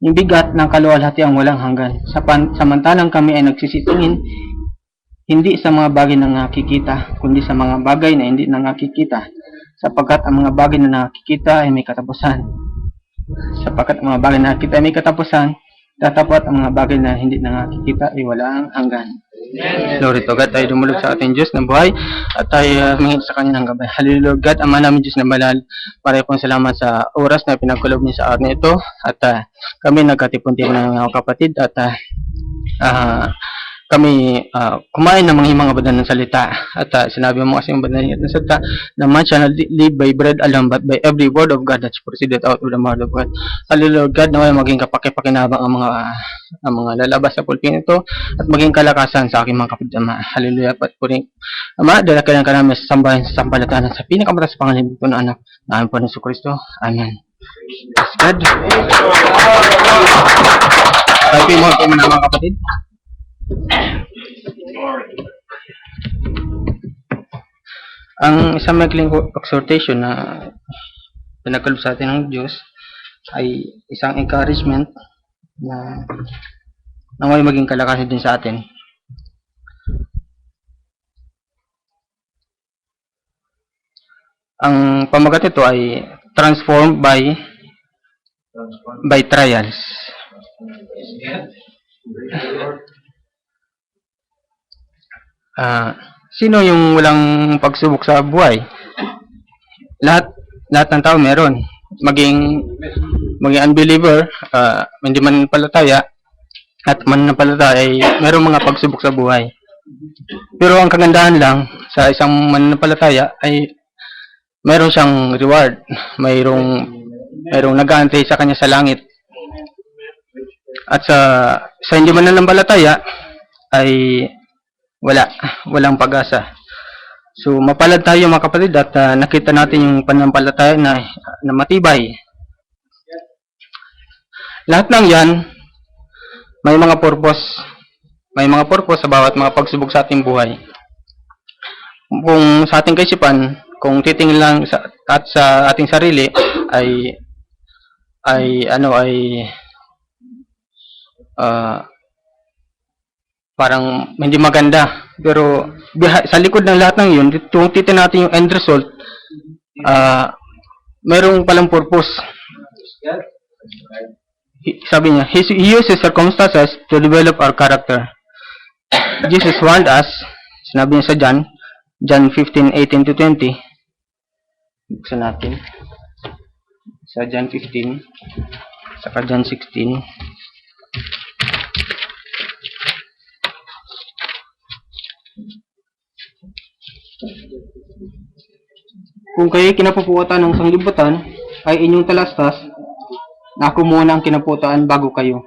yung bigat ng kaluwalhatiang walang hanggan. Samantalang kami ay nagsisitingin hindi sa mga bagay na nakikita, kundi sa mga bagay na hindi na nakikita, sapagkat ang mga bagay na nakikita ay may katapusan. Sapagkat ang mga bagay na nakikita ay may katapusan, tatapat ang mga bagay na hindi na nakikita ay walang hanggan. Glory to God, tayo dumulog sa ating Diyos na buhay at tayo mingit sa Kanya ng gabay. Hallelujah, God, Ama namin Diyos na banal, maraming pong salamat sa oras na pinagkulob niyo sa araw ito at kami nagkatipon-tipon ng mga kapatid at kami kumain ng mga banal ng salita at sinabi mo kasi yung banal ng salita na man shall not live by bread alone but by every word of God that proceeded out of the mouth of God. Hallelujah, God, na maging kapakipakinabang ang mga lalabas sa pulpin ito at maging kalakasan sa aking mga kapatid, Ama. Hallelujah, Patuloy Ama, dalakilan ka namin sa sambahan sa sampalatanan sa pinakamataas pangalan po ng anak na aming Panginoon Kristo. Amen. Praise God. Sabi mo po mga kapatid. Ang isang maikling exhortation na pinagkaloob sa atin ng Diyos ay isang encouragement na may maging kalakasan din sa atin. Ang pamagat nito ay transformed by trials. Sino yung walang pagsubok sa buhay? Lahat ng tao meron. Maging unbeliever, hindi mananampalataya, at mananampalataya ay merong mga pagsubok sa buhay. Pero ang kagandahan lang sa isang mananampalataya ay meron siyang reward. Mayroong nag-aantay sa kanya sa langit. At sa hindi mananampalataya ay walang pag-asa. So mapalad tayo mga kapatid at nakita natin yung pananampalataya na matibay. Lahat ng yan may mga purpose. May mga purpose sa bawat mga pagsubok sa ating buhay. Kung sa ating kaisipan, kung titingin lang sa ating sarili ay parang hindi maganda. Pero sa likod ng lahat ng yun, kung titingnan natin yung end result, mayroong palang purpose. Sabi niya, He uses circumstances to develop our character. Jesus warned us, sinabi niya sa John 15:18-20. Buksan natin. Sa John 15, saka John 16. Kung kayo'y kinapuputan ng sanglibutan, ay inyong talastas, na ako muna ang kinaputaan bago kayo.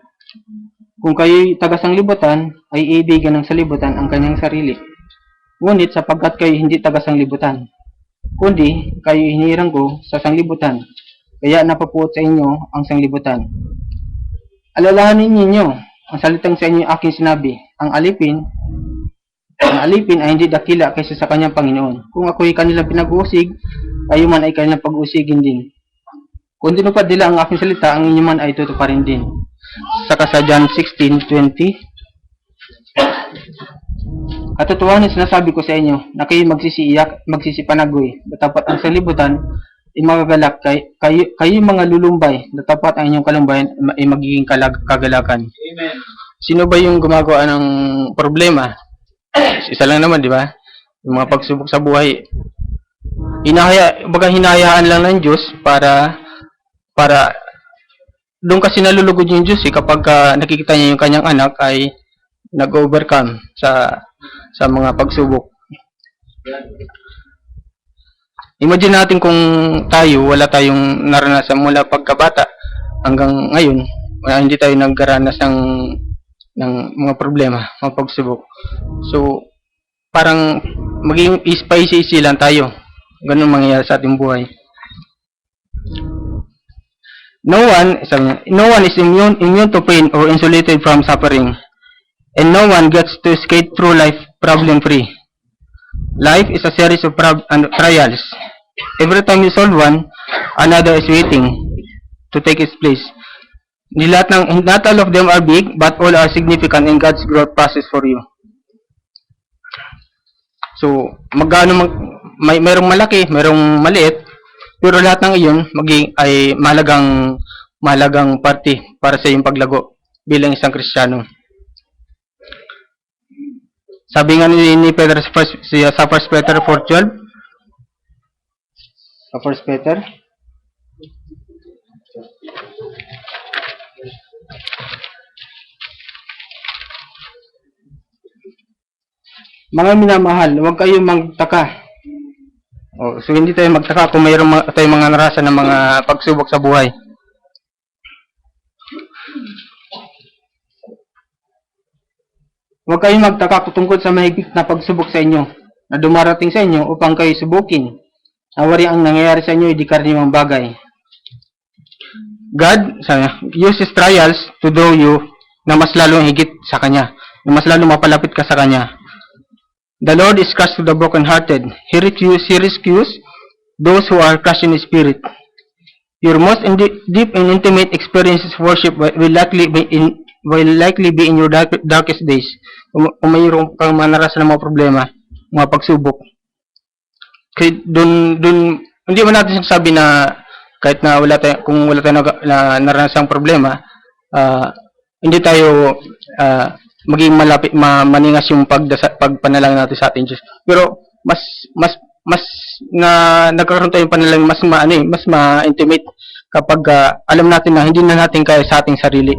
Kung kayo'y taga-sanglibutan, ay iibigan ng salibutan ang kanyang sarili. Ngunit sapagkat kayo hindi taga-sanglibutan, kundi kayo hinirang ko sa sanglibutan, kaya napapuot sa inyo ang sanglibutan. Alalahanin ninyo, ang salitang sa inyo aking sinabi, ang alipin ay hindi dakila kaysa sa kanyang Panginoon. Kung ako'y kanilang pinag-uusig, kayo man ay kanilang pag-uusigin din. Kung tinupad nila ang aking salita, ang inyo man ay tutuparin din. Saka sa John 16:20, katotohanan sinasabi ko sa inyo, na kayo magsisipanagoy, dapat ang sanglibutan ay magagalak, kayo mga lulumbay, dapat ang inyong kalumbayan ay magiging kagalakan. Amen. Sino ba yung gumagawa ng problema? Isa lang naman, di ba? Yung mga pagsubok sa buhay. Hinahayaan lang ng Diyos para doon kasi nalulugod yung Diyos kapag nakikita niya yung kanyang anak ay nag-overcome sa mga pagsubok. Imagine natin kung wala tayong naranasan mula pagkabata hanggang ngayon, hindi tayo nagkaranas ng mga problema, mga pagsubok. So, parang maging paisi-isi lang tayo. Ganun mangyayari sa ating buhay. No one is immune to pain or insulated from suffering. And no one gets to skate through life problem-free. Life is a series of trials. Every time you solve one, another is waiting to take its place. Not all of them are big, but all are significant in God's growth process for you. So, merong malaki, merong maliit, pero lahat ng iyon ay mahalagang parte para sa iyong paglago bilang isang Kristiyano. Sabi nga ni Peter sa 1 Peter 4:12, sa 1 Peter, mga minamahal, huwag kayong magtaka. So hindi tayo magtaka kung mayroong tayong mga narasa ng mga pagsubok sa buhay. Huwag kayong magtaka tungkol sa mahigpit na pagsubok sa inyo na dumarating sa inyo upang kayo subukin. Nawari ang nangyayari sa inyo, hindi karaniwang bagay. God uses trials to draw you na mas lalong higit sa Kanya, na mas lalong mapalapit ka sa Kanya. The Lord is close to the brokenhearted. He rescues those who are crushed in spirit. Your most deep and intimate experiences of worship will likely be in your darkest days. Kung mayroon kang manarasan ng mga problema, mga pagsubok. Kaya hindi mo natin sinasabi na kahit na kung wala tayong naranasang problema, hindi tayo maging malapit, maningas yung pagpanalangin natin sa ating Diyos. Pero mas nagkaroon tayong panalangin mas ma-intimate kapag alam natin na hindi na natin kaya sa ating sarili,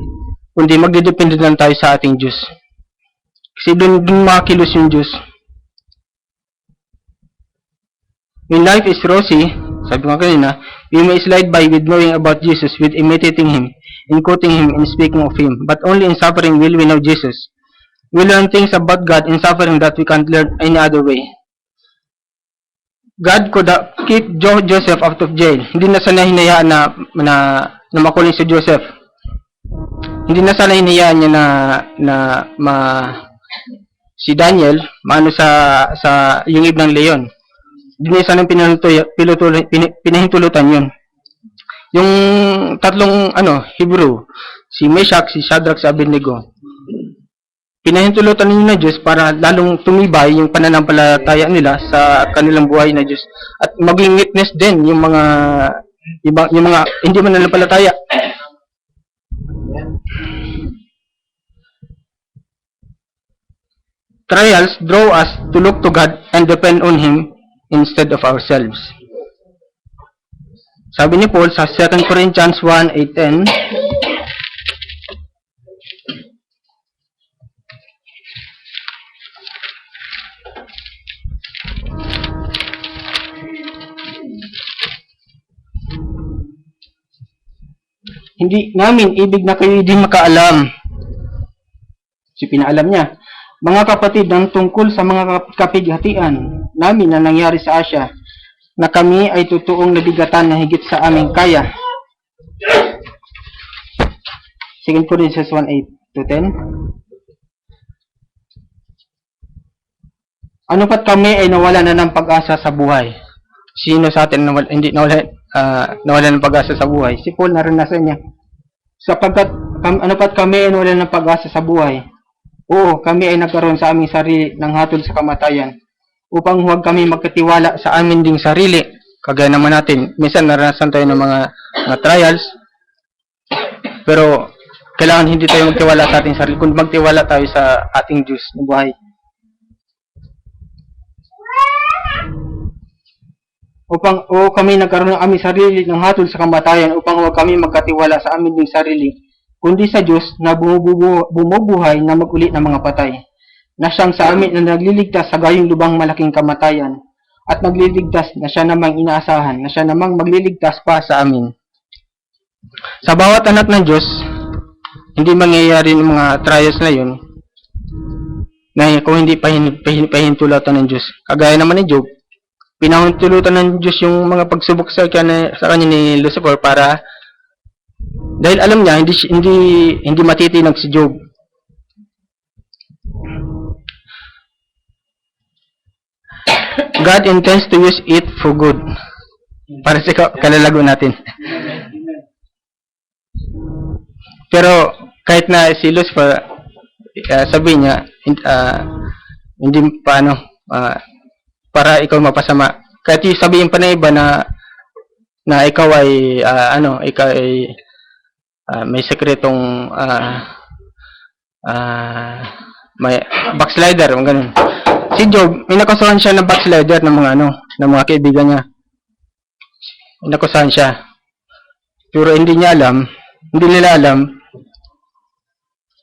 kundi magdedepende lang tayo sa ating Diyos. Kasi doon makilos yung Diyos. When life is rosy, sabi ko kanina, we may slide by with knowing about Jesus, with imitating Him, in quoting Him, and speaking of Him. But only in suffering will we know Jesus. We learn things about God in suffering that we can't learn any other way. God could keep Joseph out of jail. Hindi na sana hinayaan na makulong si Joseph. Hindi na sana hinayaan niya si Daniel maano sa yungib ng leon. Hindi na sana pinahintulutan yun. Yung tatlong Hebrew, si Meshach, si Shadrach, si Abednego, pinahintulutan nila ng Diyos para lalong tumibay yung pananampalataya nila sa kanilang buhay na Diyos. At maging witness din yung mga hindi mananampalataya. Trials draw us to look to God and depend on Him instead of ourselves. Sabi ni Paul sa 2 Corinthians 1:8-10, hindi namin ibig na kayo hindi makaalam. Si pinaalam niya, mga kapatid, ng tungkol sa mga kapighatian namin na nangyari sa Asia, na kami ay totoong nabigatan na higit sa aming kaya. 2 Corinthians 1:8-10. Ano pat kami ay nawala na ng pag-asa sa buhay? Sino sa atin hindi nawala ng pag-asa sa buhay? Si Paul, naranasan niya. Sapagkat ano pat kami ay nawala ng pag-asa sa buhay? Oo, kami ay nagkaroon sa aming sarili ng hatol sa kamatayan, upang huwag kami magkatiwala sa amin ding sarili. Kagaya naman natin, minsan naranasan tayo ng mga trials, pero kailangan hindi tayo magtiwala sa ating sarili, kundi magtiwala tayo sa ating Diyos na buhay. Kami nagkaroon ng aming sarili ng hatol sa kamatayan, upang huwag kami magkatiwala sa amin ding sarili, kundi sa Diyos na bumubuhay na mag-uli ng mga patay, na siyang sa amin na nagliligtas sa gayong lubang malaking kamatayan, at nagliligtas na siya namang inaasahan, na siya namang magliligtas pa sa amin. Sa bawat anak ng Diyos, hindi mangyayari ng mga trials na yun, na kung hindi pahintulutan ng Diyos. Kagaya naman ni Job, pinahintulutan ng Diyos yung mga pagsubok sa kanya ni Lucifer para dahil alam niya hindi matitinag si Job. God intends to use it for good. Para sa kalalago natin. Pero kahit na si Lucifer, sabi niya, hindi pa para ikaw mapasama. Kahit sabihin pa na iba na ikaw ay ikaw ay may sekretong may backslider, ganun. Si Job, may nakusahan siya ng backslider ng mga kaibigan niya. May nakusahan siya. Pero hindi nila alam,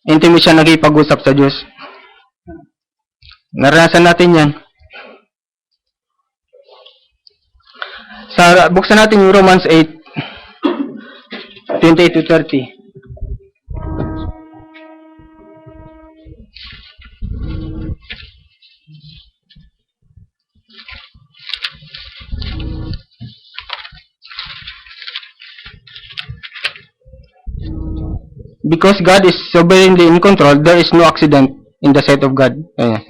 hindi mo siya nagipag-usap sa Diyos. Naranasan natin yan. Buksan natin yung Romans 8, 28 to 30. Because God is sovereignly in control, there is no accident in the sight of God. Ayan.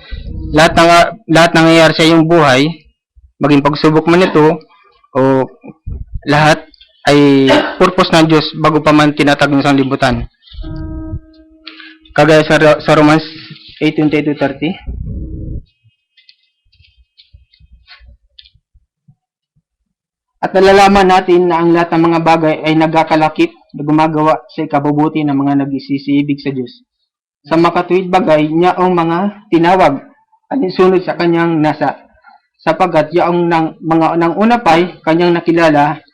Lahat nangyayari sa iyong buhay, maging pagsubok man ito, o lahat ay purpose ng Diyos bago pa man tinatag ng sanglibutan. Kagaya sa Romans 8:28-30. At nalalaman natin na ang lahat ng mga bagay ay nagkakalakip na gumagawa sa ikabubuti ng mga nagsisibig sa Diyos. Sa makatuwid bagay, niya ang mga tinawag at isunod sa kanyang nasa. Sapagkat yaong nang una pa'y kanyang nakilala,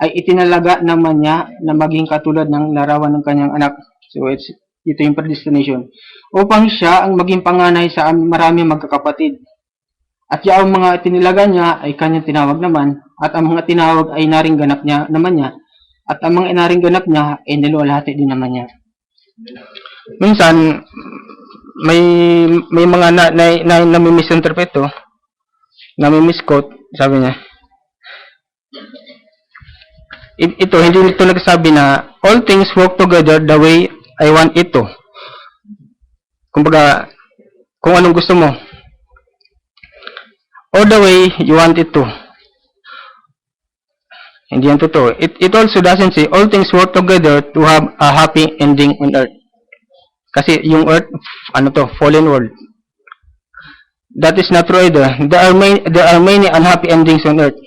ay itinalaga naman niya na maging katulad ng larawan ng kanyang anak. So, ito yung predestination. Upang siya ang maging panganay sa maraming magkakapatid. At yaong mga itinilaga niya ay kanyang tinawag naman, at ang mga tinawag ay naring ganap niya naman niya, at ang mga inaring ganap niya ay niluwalhati din naman niya. Minsan, may mga nami-misinterpret to, nami-misquote, sabi niya. Ito, hindi ito nagsabi na all things work together the way I want it to. Kumbaga, kung anong gusto mo, or the way you want it to. Hindi yan totoo. It also doesn't say all things work together to have a happy ending on earth. Kasi yung earth, fallen world. That is not true either. There are many unhappy endings on earth.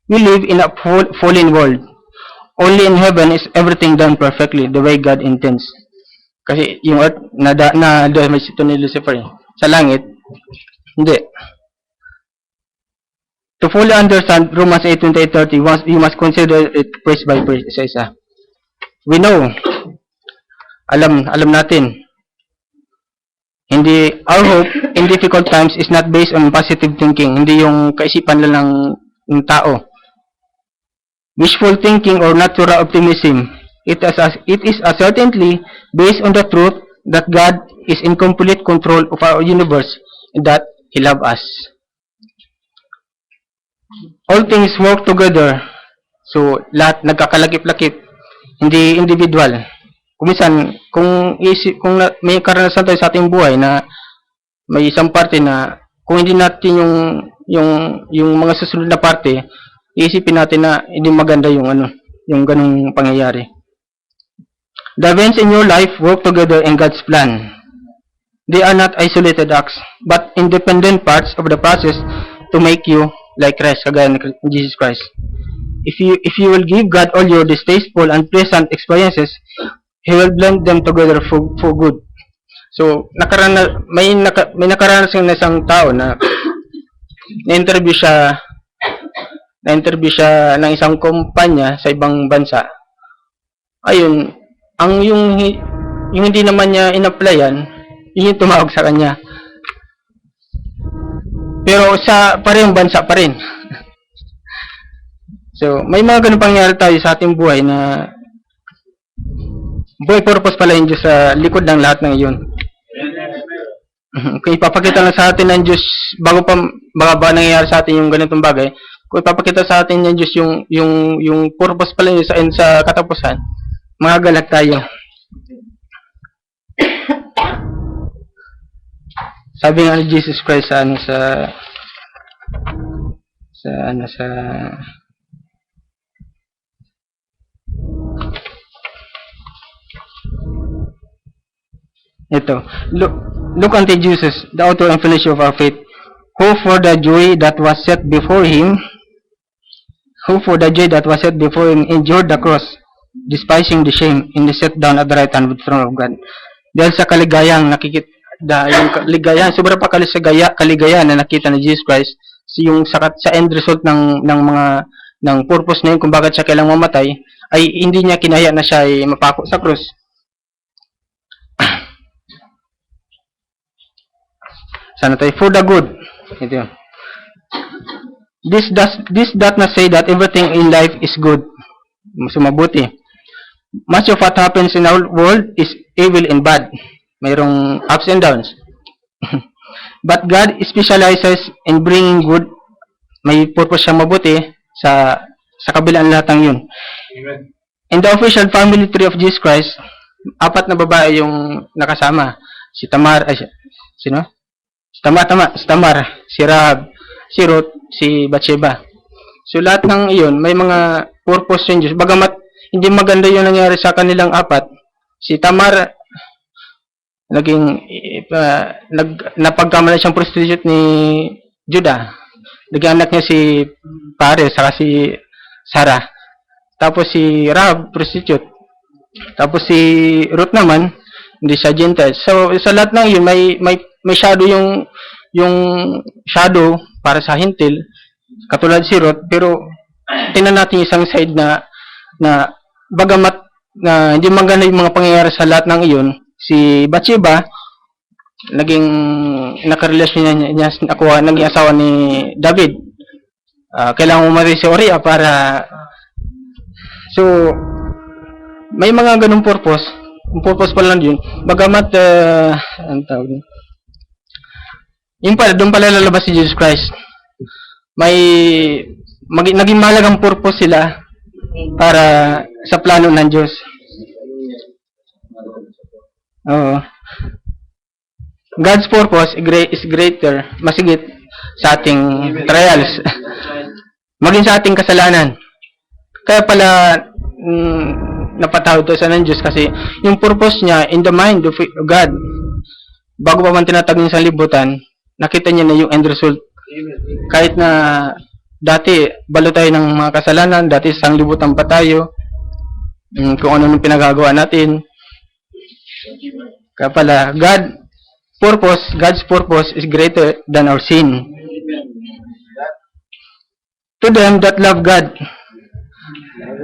We live in a fallen world. Only in heaven is everything done perfectly the way God intends. Kasi yung earth, may sito ni Lucifer. Sa langit, hindi. To fully understand Romans 8:28-30, you must consider it phrase by phrase, isa-isa. We know, alam natin, our hope in difficult times is not based on positive thinking, hindi yung kaisipan lang ng tao. Wishful thinking or natural optimism, it is certainly based on the truth that God is in complete control of our universe and that He loves us. All things work together. So, lahat nagkakalakip-lakip. Hindi individual. Kung may karanasan tayo sa ating buhay na may isang parte na kung hindi natin yung mga susunod na parte, iisipin natin na hindi maganda yung ganung pangyayari. The events in your life work together in God's plan. They are not isolated acts, but independent parts of the process to make you like Christ, kagaya ni Jesus Christ. If you will give God all your distasteful and pleasant experiences, He will blend them together for good. So, may nakaranas ng isang tao na na-interview siya ng isang kumpanya sa ibang bansa. Ayun, yung hindi naman niya in-applyan, yun yung tumawag sa kanya. Pero sa parehong bansa pa rin. So, may mga ganun pangyayari tayo sa ating buhay na buhay purpose pala yung Diyos sa likod ng lahat ng iyon. Kung ipapakita lang sa atin ng Diyos bago pa nangyayari sa atin yung ganitong bagay, kung ipapakita sa atin ng Diyos yung purpose pala yun sa katapusan, magagalak tayo. Sabi nga ni Jesus Christ sa Ito. Look unto Jesus, the author and finisher of our faith, who for the joy that was set before him, endured the cross, despising the shame, and is set down at the right hand of the throne of God. Dahil sa kaligayang yung kaligayahan, sobra pa kaligayahan na nakita ni Jesus Christ, yung sa end result ng purpose na yun kung bakit siya kailangang mamatay, ay hindi niya kinaya na siya ay mapako sa krus. Sana tayo, for the good. Ito yun. This does not say that everything in life is good. Mabuti. Much of what happens in our world is evil and bad. Mayroong ups and downs. But God specializes in bringing good. May purpose siyang mabuti sa kabilaan lahat ng yun. Amen. In the official family tree of Jesus Christ, 4 na babae yung nakasama. Si Tamar, sino? Si Tamar, si Rahab, si Ruth, si Bathsheba. So lahat ng iyon, may mga purpose yung Diyos. Bagamat hindi maganda yung nangyari sa kanilang 4, si Tamar, napagkamala siyang prostitute ni Judah. Naging anak niya si Pares, saka si Sarah. Tapos si Rahab, prostitute. Tapos si Ruth naman, hindi siya Gentile. So sa lahat ng yun, may shadow yung shadow para sa hintil, katulad si Ruth, pero tingnan natin isang side na bagamat na hindi maganda yung mga pangyayari sa lahat ng iyon, si Bathsheba naging nakarelasyon niya naging asawa ni David. Kailangan umatay si Uriah para so may mga ganung purpose. Yung purpose pa lang yun. Bagamat ang tawag yun. Yung pala, doon pala lalabas si Jesus Christ. Naging malagang purpose sila para sa plano ng Diyos. Oo. God's purpose is greater, masigit sa ating trials. Maging sa ating kasalanan. Kaya pala napatawad tayo sa ng Diyos kasi yung purpose niya in the mind of God, bago pa man tinatag niya sa libutan, nakita niya na yung end result. Kahit na dati balo tayo ng mga kasalanan, dati sa libutan pa tayo, kung ano nung pinagagawa natin. Kaya pala, God's purpose is greater than our sin. To them that love God,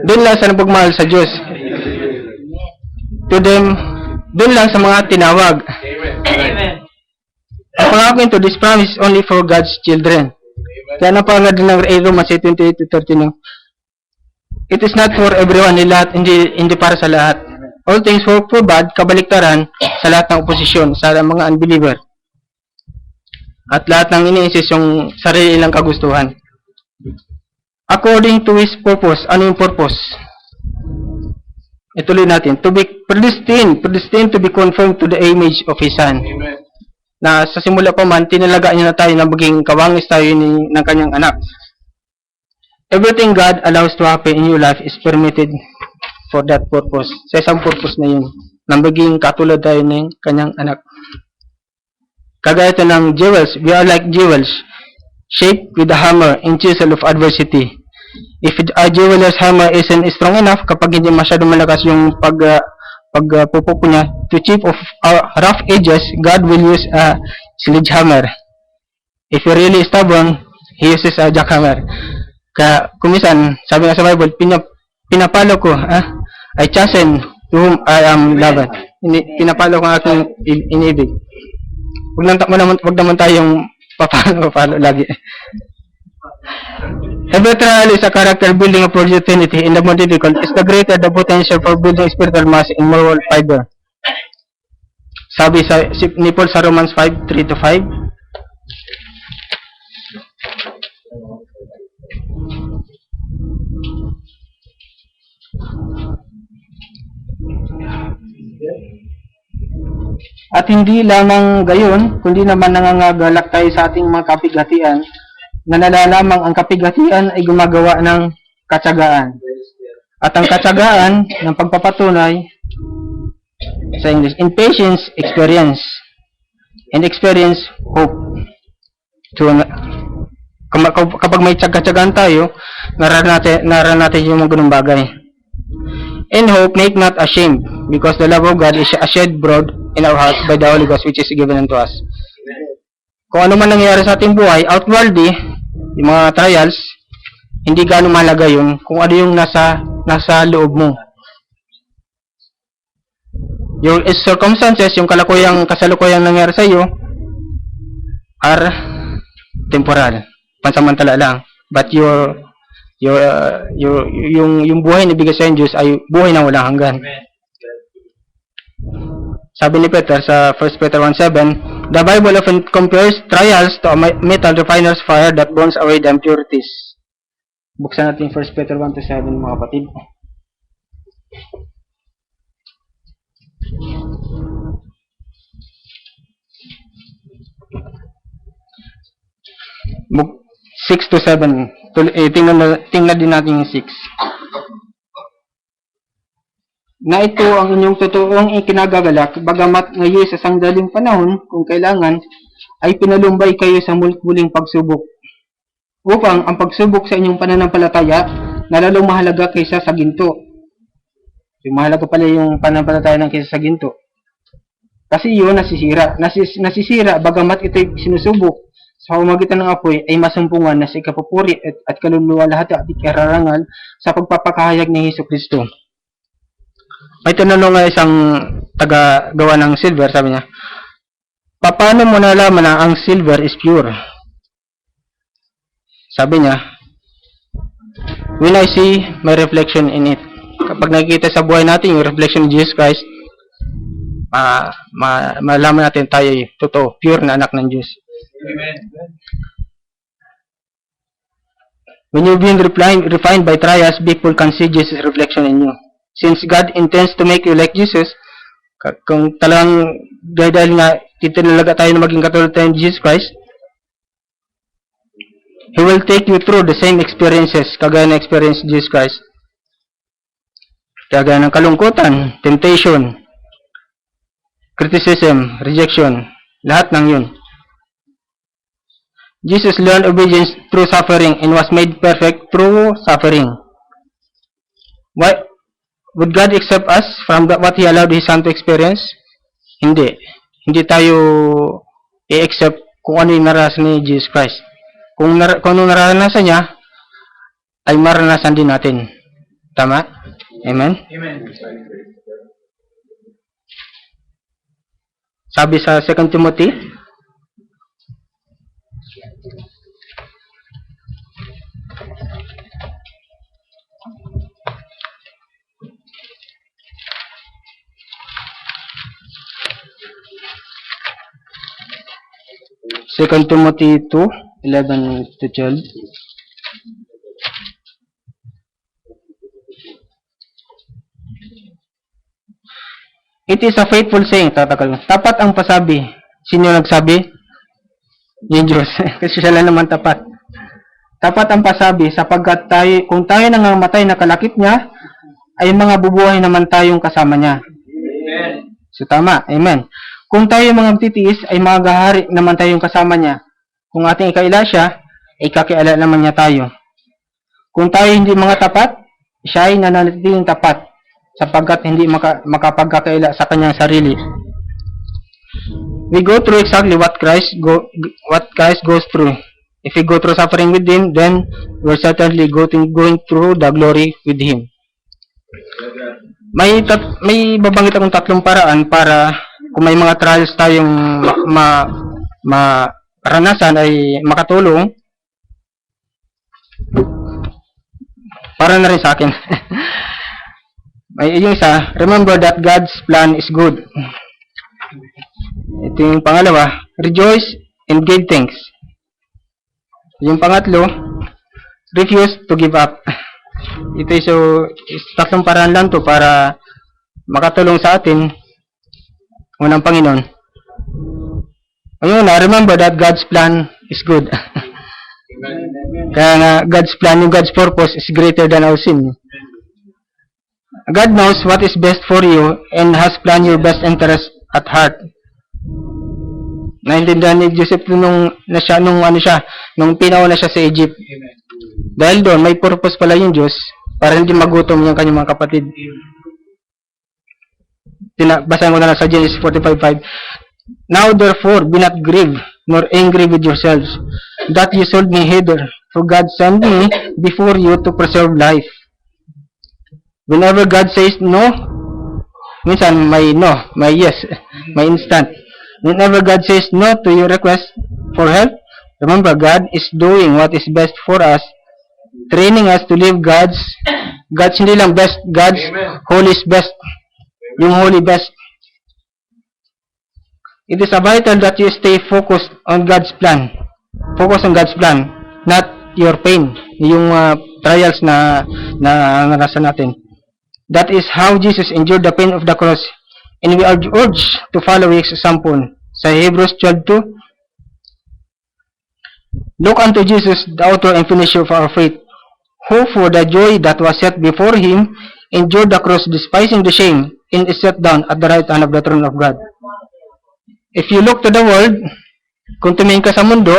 doon lang sa napagmahal sa Diyos. To them, doon lang sa mga tinawag. Amen. Ang pangako to this promise is only for God's children. Kaya napangad din ng Romans 8:28-30. It is not for everyone, hindi para sa lahat. All things work for bad, kabaliktaran sa lahat ng oposisyon, sa mga unbeliever. At lahat ng iniinsist yung sarili nilang kagustuhan. According to His purpose, ano yung purpose? Ituloy natin. To be predestined to be conformed to the image of His Son. Amen. Na sa simula pa man, tinalagaan niya na tayo na maging kawangis tayo ng kanyang anak. Everything God allows to happen in your life is permitted for that purpose. Sa isang purpose na yun, na maging katulad tayo ng kanyang anak. Kagaya ito ng jewels, we are like jewels, shaped with a hammer and chisel of adversity. If a jeweler's hammer isn't strong enough, kapag hindi masyadong malakas yung pagpupo niya, to chip off rough edges, God will use a sledgehammer. If you're really stubborn, He uses a jackhammer. Kaya kumisan, sabi nga sa Bible, pinapalo ko, I chasten to whom I am loved. Pinapalo ko ang aking inibig. Wag naman tayong papalo lagi. Every trial is a character building opportunity, and the more difficult is the greater the potential for building spiritual mass and moral fiber. Sabi ni Paul sa Romans 5:3-5. At hindi lamang gayon, kundi naman nangangagalak tayo sa ating mga kapighatian, na nalalamang ang kapighatian ay gumagawa ng katsagaan. At ang katsagaan ng pagpapatunay Sa English. In patience, experience. In experience, hope. So, kapag may tsaga-tsagaan tayo, nararan natin yung mga ganung bagay. In hope, make not ashamed, because the love of God is shed abroad in our hearts by the Holy Ghost which is given unto us. Kung ano man nangyayari sa ating buhay, outwardly, yung mga trials, hindi gaano mahalaga yun kung ano yung nasa loob mo. Yung circumstances, yung kasalukuyang nangyari sa iyo, are temporal, pansamantala lang. But yung buhay na bigay sa Diyos ay buhay na walang hanggan. Sabi ni Peter sa 1 Peter 1:7, the Bible often compares trials to a metal refiner's fire that burns away the impurities. Buksan natin 1 Peter 1:7, mga kapatid. Book 6 to 7. Tingnan din natin yung 6. Na ito ang inyong totoong ikinagagalak, bagamat ngayon sa sangdaling panahon, kung kailangan, ay pinalumbay kayo sa muling pagsubok. Upang ang pagsubok sa inyong pananampalataya, na lalong mahalaga kaysa sa ginto. Yung mahalaga pala yung pananampalataya ng kaysa sa ginto. Kasi yun nasisira. Nasisira, bagamat ito'y sinusubok sa pamamagitan ng apoy, ay masumpungan na sa ikapupuri at kaluluwa lahat at ikararangal sa pagpapakahayag ni Jesucristo. May tinanong nga isang taga-gawa ng silver, sabi niya, paano mo nalaman na ang silver is pure? Sabi niya, when I see my reflection in it. Kapag nakikita sa buhay natin yung reflection ni Jesus Christ, malaman natin tayo totoo, pure na anak ng Diyos. Amen. When you've been refined by trials, people can see Jesus' reflection in you. Since God intends to make you like Jesus, kung talagang dahil nga titinalaga tayo na maging katulad tayo ng Jesus Christ, He will take you through the same experiences, kagaya ng experience of Jesus Christ. Kagaya ng kalungkutan, temptation, criticism, rejection, lahat ng yun. Jesus learned obedience through suffering and was made perfect through suffering. Why would God accept us from what He allowed His Son to experience? Hindi. Hindi tayo i-accept kung ano yung naranasan ni Jesus Christ. Kung ano naranasan niya, ay maranasan din natin. Tama? Amen? Amen. Sabi sa 2 Timothy, Second Timothy 2:11-12. It is a faithful saying, tapat ang pasabi. Sino nagsabi? Yung Diyos. Kasi siya lang naman tapat. Tapat ang pasabi, sapagkat kung tayo nangamatay na kalakip niya, ay mga bubuhay naman tayong kasama niya. Amen. So tama, amen. Kung tayo mga titiis, ay magahari naman tayong kasama niya. Kung ating ikaila siya, ay kakiala naman niya tayo. Kung tayo hindi mga tapat, siya ay nananatiling tapat, sapagkat hindi makapagkakaila sa kanyang sarili. We go through exactly what Christ goes through. If we go through suffering with Him, then we're certainly going through the glory with Him. May babanggit akong tatlong paraan para kung may mga trials tayong maranasan ay makatulong para na rin sa akin. May yung isa, remember that God's plan is good. Ito yung pangalawa, rejoice and give thanks. Yung pangatlo, refuse to give up. Ito tatlong paraan lang to para makatulong sa atin. Unang Panginoon. Ayun na, remember that God's plan is good. Kaya nga, God's plan, yung God's purpose is greater than our sin. God knows what is best for you and has planned your best interest at heart. Naintindihan ni Joseph nung pinauna siya sa Egypt. Amen. Dahil doon, may purpose pala yung Diyos para hindi magutom yung kanyang mga kapatid. Basahin ko na lang sa Genesis 45:5. Now therefore, be not grieved, nor angry with yourselves, that you sold me hither, for God sent me before you to preserve life. Whenever God says no, minsan may no, may yes, may instant. Whenever God says no to your request for help, remember God is doing what is best for us, training us to live God's hindi lang best, God's Amen. holiest best. Yung holy best. It is vital that you stay focused on God's plan. Focus on God's plan, not your pain. Yung trials na narasan natin. That is how Jesus endured the pain of the cross. And we are urged to follow His example. Sa Hebrews 12:2, look unto Jesus, the author and finisher of our faith, who for the joy that was set before Him endured the cross, despising the shame, and is set down at the right hand of the throne of God. If you look to the world, kung tumingin ka sa mundo,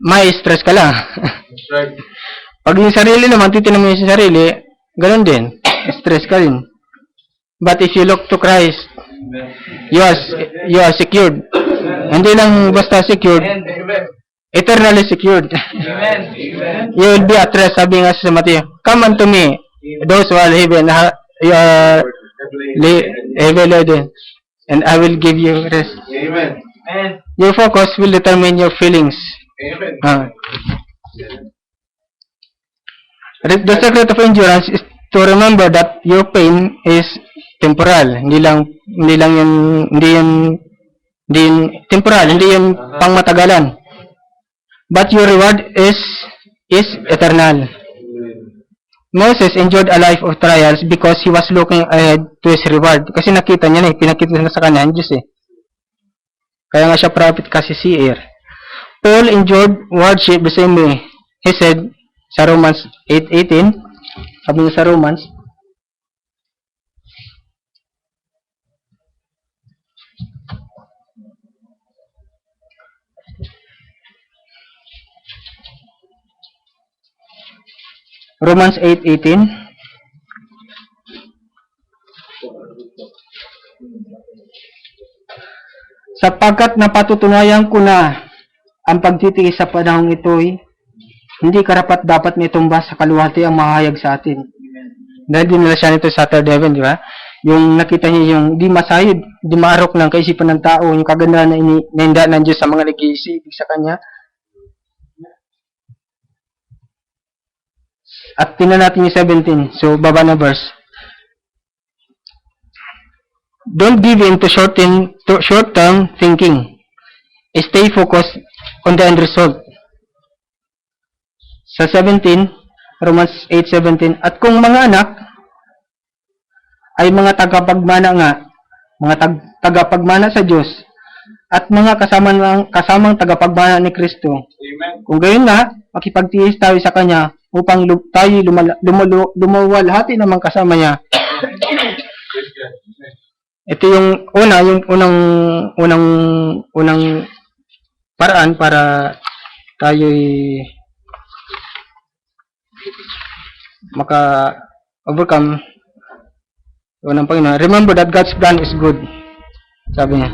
may stress ka lang. That's right. Pag yung sarili naman, titignan mo yung sarili, ganun din. Stress ka rin. But if you look to Christ, Amen. you are secured. Hindi lang basta secured, Amen. eternally secured. Amen. Amen. You will be at rest, sabi nga sa Matthew, come unto me, those who are heavy laden, and I will give you rest. Amen. Amen. Your focus will determine your feelings. Amen. The secret of endurance is to remember that your pain is temporal. Hindi temporal, hindi yan pangmatagalan. But your reward is eternal. Moses endured a life of trials because he was looking ahead to his reward. Kasi nakita niya na pinakita na sa kanya ang Diyos eh. Kaya nga siya prophet kasi seer. Paul endured hardship the same way. He said sa Romans 8:18, sabi niya sa Romans, Romans 8:18, sapagkat napatutunayan ko na ang pagtitiis sa panahong ito'y hindi karapat dapat may tumba sa kaluwalhati ang mahayag sa atin. Dahil dinala siya nito sa third heaven, di ba? Yung nakita niya yung di masayod, di maarok ng kaisipan ng tao, yung kagandahan na inainda ng Diyos sa mga nag-iisip sa Kanya. At tingnan natin yung 17. So, baba na verse. Don't give in to short-term thinking. Stay focused on the end result. Sa 17, Romans 8:17, at kung mga anak ay mga tagapagmana nga, mga tagapagmana sa Diyos, at mga kasamang tagapagmana ni Kristo, Amen. kung gayon nga, makipagtiis tayo sa Kanya upang tayo lumawalhati naman kasama niya. Praise God. Ito yung unang paraan para tayo'y maka-overcome unang Panginoon. Remember that God's plan is good. Sabi niya.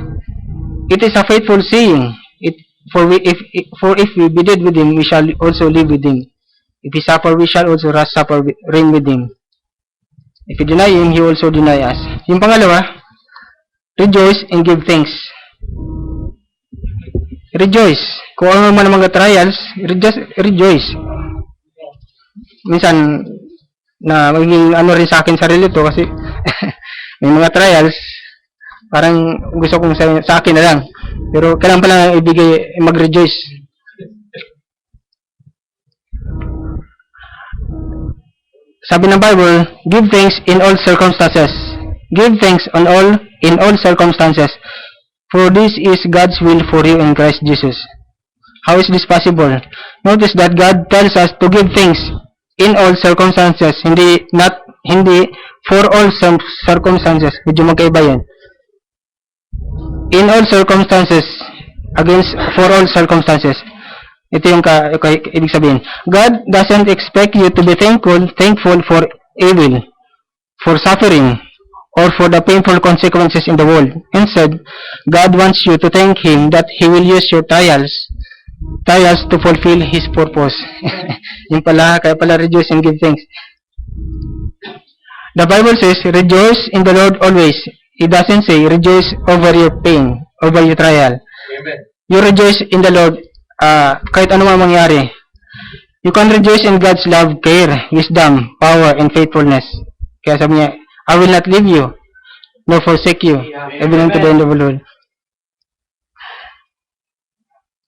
It is a faithful saying. For if we be dead with Him, we shall also live with Him. If we suffer, we shall also reign with Him. If we deny Him, He also deny us. Yung pangalawa, rejoice and give thanks. Rejoice. Kung ano man ang mga trials, rejoice. Minsan, na magiging ano rin sa akin sarili to kasi may mga trials, parang gusto kong sa akin na lang. Pero kailangan pala mag-rejoice. Sabi ng Bible, give thanks in all circumstances. Give thanks in all circumstances. For this is God's will for you in Christ Jesus. How is this possible? Notice that God tells us to give thanks in all circumstances, hindi not hindi for all circumstances. Medyo magkaiba yan. In all circumstances, against for all circumstances. Ito yung ibig sabihin. God doesn't expect you to be thankful for evil, for suffering, or for the painful consequences in the world. Instead, God wants you to thank Him that He will use your trials to fulfill His purpose. Yung pala, kaya pala rejoice and give thanks. The Bible says, rejoice in the Lord always. It doesn't say, rejoice over your pain, over your trial. Amen. You rejoice in the Lord, kahit ano man mangyari. You can rejoice in God's love, care, wisdom, power, and faithfulness. Kaya sabi niya, I will not leave you, nor forsake you, even unto the end of the world.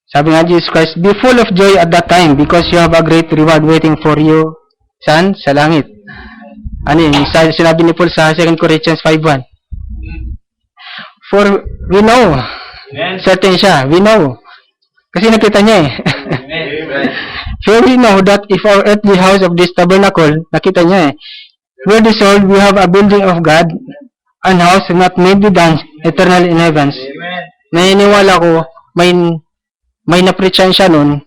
Sabi nga Jesus Christ, be full of joy at that time, because you have a great reward waiting for you, saan? Sa langit. Ano yun? Sinabi ni Paul sa 2 Corinthians 5:1. For we know, certain siya, we know. Kasi nakita niya eh. Amen. For we know that if our earthly house of this tabernacle, nakita niya eh, were dissolved, we have a building of God, an house not made with hands, eternal in heavens. Amen. Naniniwala ko, may na-preachan siya nun,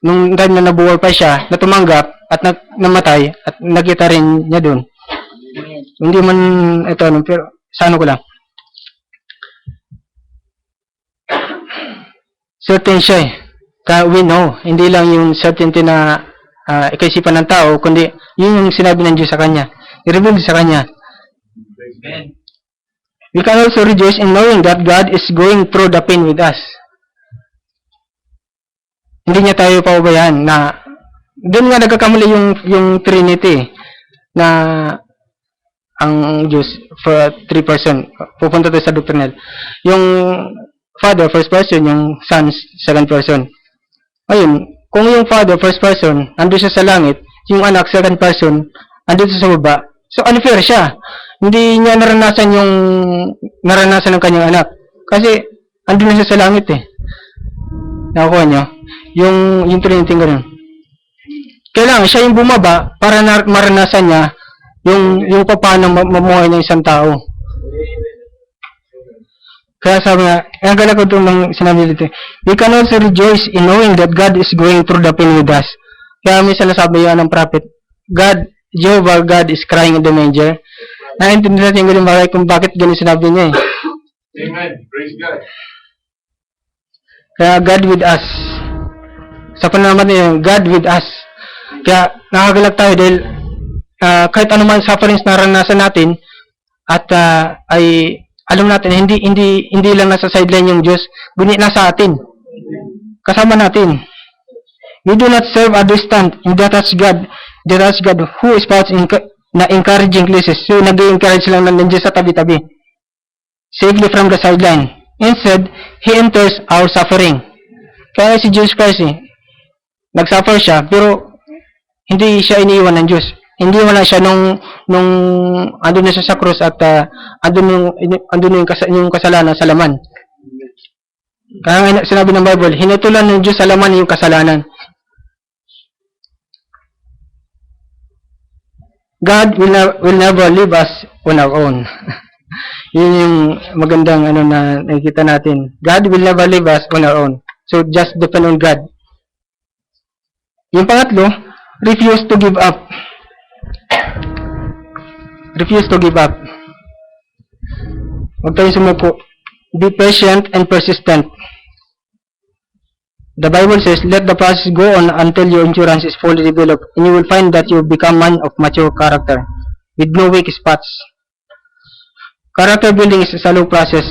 nung time na nabuhay pa siya, na tumanggap, at namatay, at nakita rin niya dun. Hindi man ito, pero sa ano ko lang. Certain siya eh. We know, hindi lang yung certainty na ikaisipan ng tao, kundi yun yung sinabi ng Diyos sa kanya. I-reveal sa kanya. Amen. We can also rejoice in knowing that God is going through the pain with us. Hindi niya tayo paubayaan na doon nga nagkakamali yung Trinity na ang Diyos for 3 person. Pupunta tayo sa doctrinal. Yung Father, first person, yung Son, second person. Ayun, kung yung Father, first person, andun siya sa langit, yung anak, second person, andun siya sa baba. So, unfair siya. Hindi niya naranasan ng kanyang anak. Kasi, andun na siya sa langit eh. Nakukuha niyo? Yung Trinity ganun. Kailangan siya yung bumaba para maranasan niya yung paano mamuhay ng isang tao. Kaya sabi nga, ang gala ko itong sinabi dito, we can also rejoice in knowing that God is going through the pain with us. Kaya may sinasabi yan ng prophet, Jehovah God is crying in the manger. Naintindihan natin yung bagay kung bakit ganun sinabi niya eh. Amen. Praise God. Kaya God with us. Sa pananaman niya, God with us. Kaya nakakagalak tayo dahil kahit anuman sufferings na naranasan natin at ay alam natin hindi lang nasa sideline yung Diyos, kundi nasa atin. Kasama natin. We do not serve a distant, that's God who is found in na encouraging places. So nag-encourage lang ng Diyos sa tabi-tabi. Safely from the sideline. Instead, He enters our suffering. Kaya si Jesus Christ nag-suffer siya, pero hindi siya iniiwan ng Diyos. Hindi wala siya nung andun na siya sa krus at andun yung kasalanan sa laman. Kaya sinabi ng Bible, hinutulan ng Diyos sa laman yung kasalanan. God will never leave us on our own. Yun yung magandang na nakikita natin. God will never leave us on our own. So just depend on God. Yung pangatlo, refuse to give up. Refuse to give up. Huwag tayong sumuko. Be patient and persistent. The Bible says, let the process go on until your endurance is fully developed, and you will find that you become man of mature character, with no weak spots. Character building is a slow process.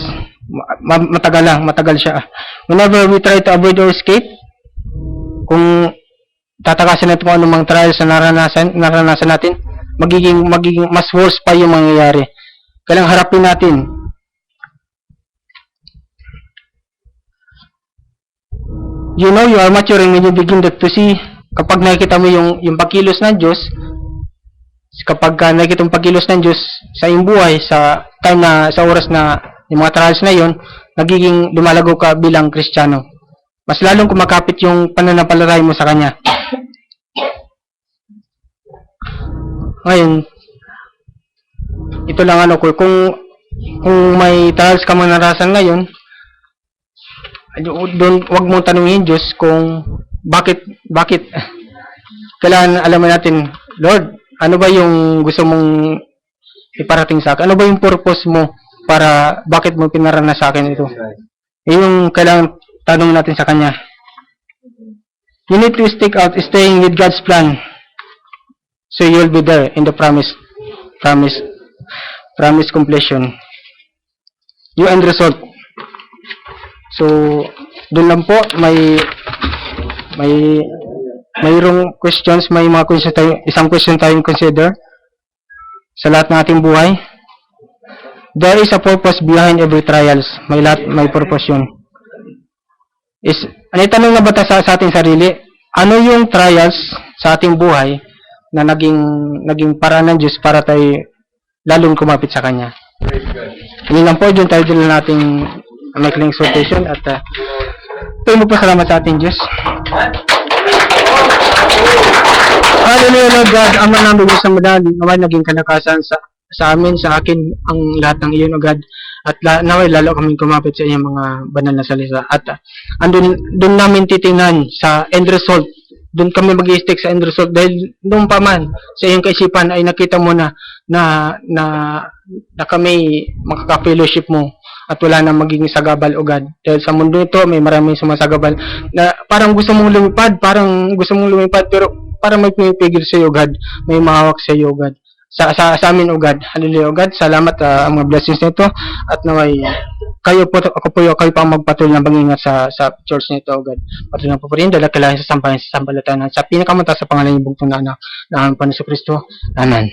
Matagal siya. Whenever we try to avoid or escape, kung tatakasin natin kung anumang trials na naranasan natin, magiging mas worse pa yung mangyayari. Kailangang harapin natin. You know you are maturing when you begin to see, kapag nakikita mo yung pagkilos ng Diyos, kapag nakikita mo pagkilos ng Diyos sa iyong buhay, sa time na, sa oras na yung mga trials na yon, nagiging lumalago ka bilang Kristiyano. Mas lalong kumakapit yung pananampalataya mo sa Kanya. Ngayon, ito lang ano ko, kung may trials ka man narasan ngayon, doon wag mong tanungin Diyos kung bakit kailangan alaman natin, Lord, ano ba yung gusto mong iparating sa akin? Ano ba yung purpose mo para bakit mo pinaranas sa akin ito? Yun yung kailangan tanong natin sa Kanya. You need to stick out, staying with God's plan. So you'll be there in the promise completion. You end result. So, doon lang po, mayroong questions, may mga questions tayo, isang question tayong consider sa lahat ng ating buhay. There is a purpose behind every trials. May purpose yun. Ano tanong na ba sa ating sarili? Ano yung trials sa ating buhay na naging paraan ng Diyos para tayo lalong kumapit sa Kanya? Yun lang po, dyan tayo din nating maikling exhortation at tayo magpasalamat sa ating Diyos. Hallelujah, Lord God, Ama namin sa madali, naway naging kalakasan sa amin, sa akin, ang lahat ng iyon, O God, at naway lalo kami kumapit sa iyong mga banal na salita. At doon namin titingnan sa end result, doon kami mag-i-stick sa end result dahil noong pa man sa iyong kaisipan ay nakita mo na kami makaka-fellowship mo at wala nang magiging sagabal, O God. Dahil sa mundo ito may maraming sumasagabal na parang gusto mong lumipad pero parang may pumipigil sa iyo, God. May mahawak sa iyo, God. Sa amin, O God. Hallelujah, O God. Salamat ang mga blessings nito at naway kayo pa magpatuloy ng pangingat sa church nito, O God. Patuloy na po rin, dala kailangan sa sampalatanan. Sa pinakamata sa pangalan ng bugtong na anak na ang Panginoon Kristo. Amen.